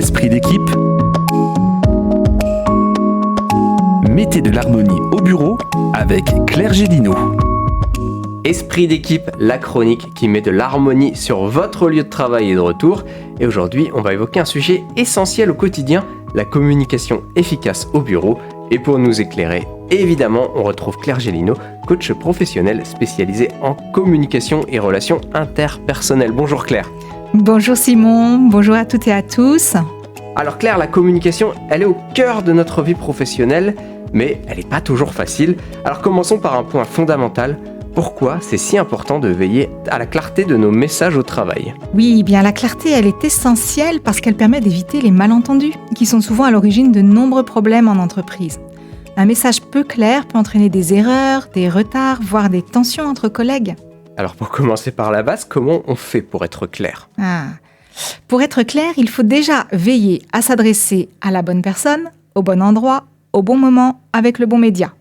Esprit d'équipe. Mettez de l'harmonie au bureau avec Claire Gélineau. Esprit d'équipe, la chronique qui met de l'harmonie sur votre lieu de travail et de retour. Et aujourd'hui, on va évoquer un sujet essentiel au quotidien, la communication efficace au bureau. Et pour nous éclairer, évidemment, on retrouve Claire Gélineau, coach professionnel spécialisé en communication et relations interpersonnelles. Bonjour Claire. Bonjour Simon, bonjour à toutes et à tous. Alors Claire, la communication, elle est au cœur de notre vie professionnelle, mais elle n'est pas toujours facile. Alors commençons par un point fondamental. Pourquoi c'est si important de veiller à la clarté de nos messages au travail ? Oui, bien la clarté, elle est essentielle parce qu'elle permet d'éviter les malentendus, qui sont souvent à l'origine de nombreux problèmes en entreprise. Un message peu clair peut entraîner des erreurs, des retards, voire des tensions entre collègues. Alors pour commencer par la base, comment on fait pour être clair ? Pour être clair, il faut déjà veiller à s'adresser à la bonne personne, au bon endroit, au bon moment, avec le bon média.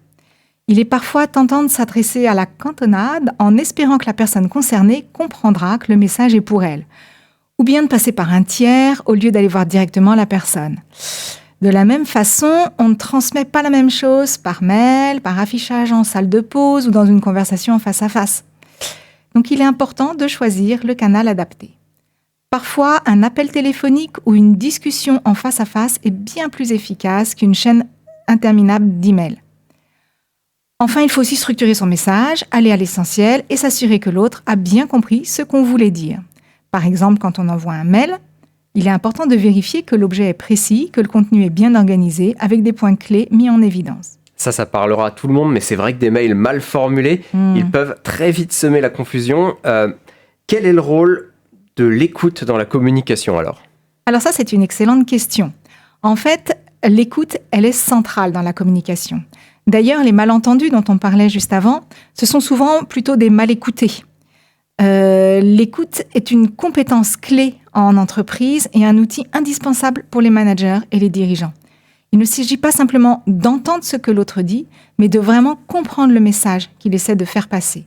Il est parfois tentant de s'adresser à la cantonade en espérant que la personne concernée comprendra que le message est pour elle. Ou bien de passer par un tiers au lieu d'aller voir directement la personne. De la même façon, on ne transmet pas la même chose par mail, par affichage en salle de pause ou dans une conversation en face à face. Donc il est important de choisir le canal adapté. Parfois, un appel téléphonique ou une discussion en face à face est bien plus efficace qu'une chaîne interminable d'emails. Enfin, il faut aussi structurer son message, aller à l'essentiel et s'assurer que l'autre a bien compris ce qu'on voulait dire. Par exemple, quand on envoie un mail, il est important de vérifier que l'objet est précis, que le contenu est bien organisé, avec des points clés mis en évidence. Ça parlera à tout le monde, mais c'est vrai que des mails mal formulés, ils peuvent très vite semer la confusion. Quel est le rôle de l'écoute dans la communication alors ? Alors ça, c'est une excellente question. En fait, l'écoute, elle est centrale dans la communication. D'ailleurs, les malentendus dont on parlait juste avant, ce sont souvent plutôt des mal écoutés. L'écoute est une compétence clé en entreprise et un outil indispensable pour les managers et les dirigeants. Il ne s'agit pas simplement d'entendre ce que l'autre dit, mais de vraiment comprendre le message qu'il essaie de faire passer.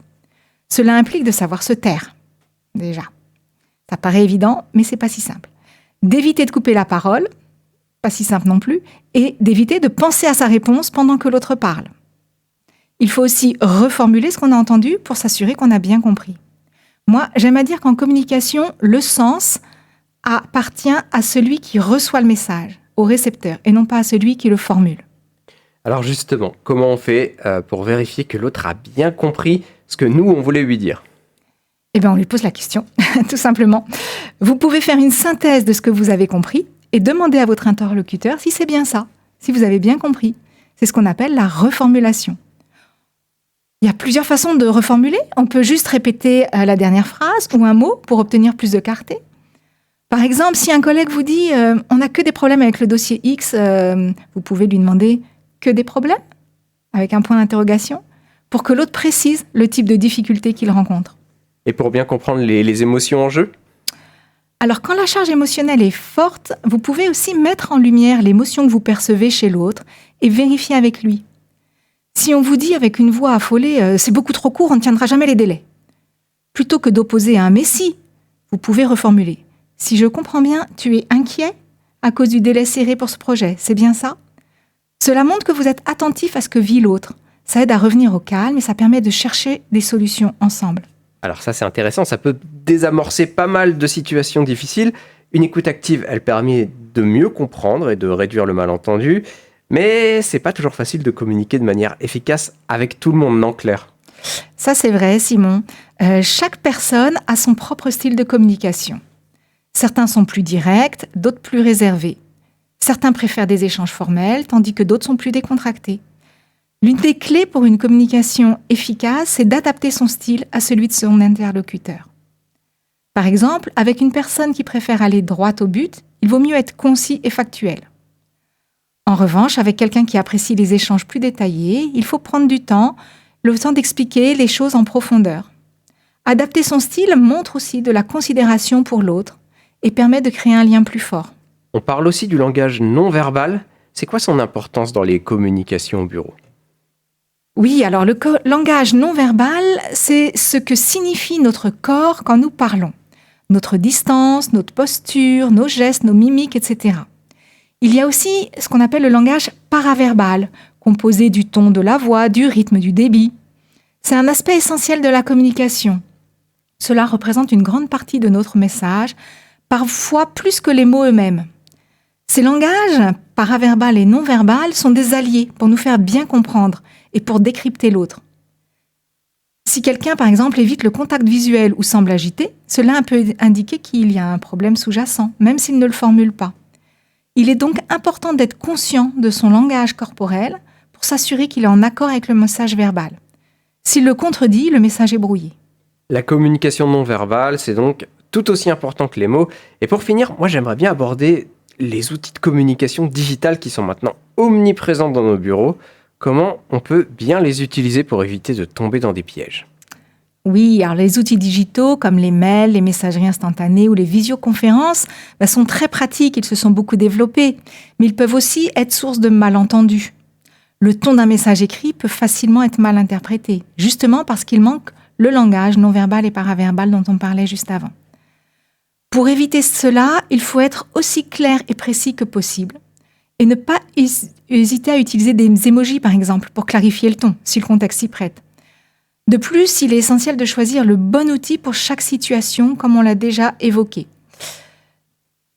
Cela implique de savoir se taire, déjà. Ça paraît évident, mais c'est pas si simple. D'éviter de couper la parole, pas si simple non plus, et d'éviter de penser à sa réponse pendant que l'autre parle. Il faut aussi reformuler ce qu'on a entendu pour s'assurer qu'on a bien compris. Moi, j'aime à dire qu'en communication, le sens appartient à celui qui reçoit le message, au récepteur, et non pas à celui qui le formule. Alors justement, comment on fait pour vérifier que l'autre a bien compris ce que nous, on voulait lui dire ? Eh bien, on lui pose la question, tout simplement. Vous pouvez faire une synthèse de ce que vous avez compris et demander à votre interlocuteur si c'est bien ça, si vous avez bien compris. C'est ce qu'on appelle la reformulation. Il y a plusieurs façons de reformuler. On peut juste répéter la dernière phrase ou un mot pour obtenir plus de clarté. Par exemple, si un collègue vous dit « on n'a que des problèmes avec le dossier X », vous pouvez lui demander « que des problèmes ?» avec un point d'interrogation pour que l'autre précise le type de difficulté qu'il rencontre. Et pour bien comprendre les émotions en jeu ? Alors, quand la charge émotionnelle est forte, vous pouvez aussi mettre en lumière l'émotion que vous percevez chez l'autre et vérifier avec lui. Si on vous dit avec une voix affolée « c'est beaucoup trop court, on ne tiendra jamais les délais », plutôt que d'opposer un « mais si », vous pouvez reformuler. « Si je comprends bien, tu es inquiet à cause du délai serré pour ce projet, c'est bien ça ?» Cela montre que vous êtes attentif à ce que vit l'autre. Ça aide à revenir au calme et ça permet de chercher des solutions ensemble. Alors ça, c'est intéressant, ça peut désamorcer pas mal de situations difficiles. Une écoute active, elle permet de mieux comprendre et de réduire le malentendu, mais c'est pas toujours facile de communiquer de manière efficace avec tout le monde, non Claire ? Ça, c'est vrai, Simon. Chaque personne a son propre style de communication. Certains sont plus directs, d'autres plus réservés. Certains préfèrent des échanges formels, tandis que d'autres sont plus décontractés. L'une des clés pour une communication efficace, c'est d'adapter son style à celui de son interlocuteur. Par exemple, avec une personne qui préfère aller droit au but, il vaut mieux être concis et factuel. En revanche, avec quelqu'un qui apprécie les échanges plus détaillés, il faut prendre du temps, le temps d'expliquer les choses en profondeur. Adapter son style montre aussi de la considération pour l'autre et permet de créer un lien plus fort. On parle aussi du langage non verbal. C'est quoi son importance dans les communications au bureau ? Oui, alors le langage non verbal, c'est ce que signifie notre corps quand nous parlons. notre distance, notre posture, nos gestes, nos mimiques, etc. Il y a aussi ce qu'on appelle le langage paraverbal, composé du ton de la voix, du rythme, du débit. C'est un aspect essentiel de la communication. Cela représente une grande partie de notre message, parfois plus que les mots eux-mêmes. Ces langages, paraverbal et non-verbal, sont des alliés pour nous faire bien comprendre et pour décrypter l'autre. Si quelqu'un, par exemple, évite le contact visuel ou semble agité, cela peut indiquer qu'il y a un problème sous-jacent, même s'il ne le formule pas. Il est donc important d'être conscient de son langage corporel pour s'assurer qu'il est en accord avec le message verbal. S'il le contredit, le message est brouillé. La communication non verbale, c'est donc tout aussi important que les mots. Et pour finir, moi j'aimerais bien aborder les outils de communication digitale qui sont maintenant omniprésents dans nos bureaux. Comment on peut bien les utiliser pour éviter de tomber dans des pièges ? Oui, alors les outils digitaux comme les mails, les messageries instantanées ou les visioconférences sont très pratiques, ils se sont beaucoup développés, mais ils peuvent aussi être source de malentendus. Le ton d'un message écrit peut facilement être mal interprété, justement parce qu'il manque le langage non-verbal et paraverbal dont on parlait juste avant. Pour éviter cela, il faut être aussi clair et précis que possible et ne pas hésiter à utiliser des emojis, par exemple, pour clarifier le ton, si le contexte s'y prête. De plus, il est essentiel de choisir le bon outil pour chaque situation, comme on l'a déjà évoqué.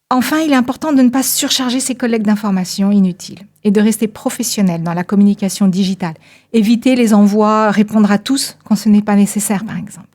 Enfin, il est important de ne pas surcharger ses collègues d'informations inutiles et de rester professionnel dans la communication digitale. Éviter les envois, répondre à tous quand ce n'est pas nécessaire, par exemple.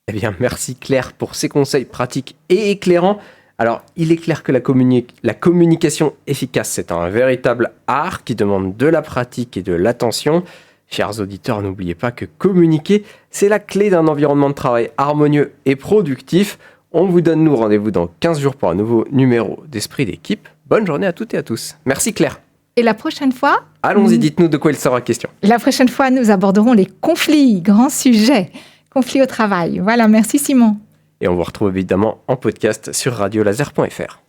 Eh bien, merci Claire pour ces conseils pratiques et éclairants. Alors, il est clair que la communication efficace, c'est un véritable art qui demande de la pratique et de l'attention. Chers auditeurs, n'oubliez pas que communiquer, c'est la clé d'un environnement de travail harmonieux et productif. On vous donne rendez-vous dans 15 jours pour un nouveau numéro d'Esprit d'équipe. Bonne journée à toutes et à tous. Merci Claire. Et la prochaine fois... Allons-y, dites-nous de quoi il sera question. La prochaine fois, nous aborderons les conflits, grand sujet. Conflits au travail. Voilà, merci Simon. Et on vous retrouve évidemment en podcast sur radiolaser.fr.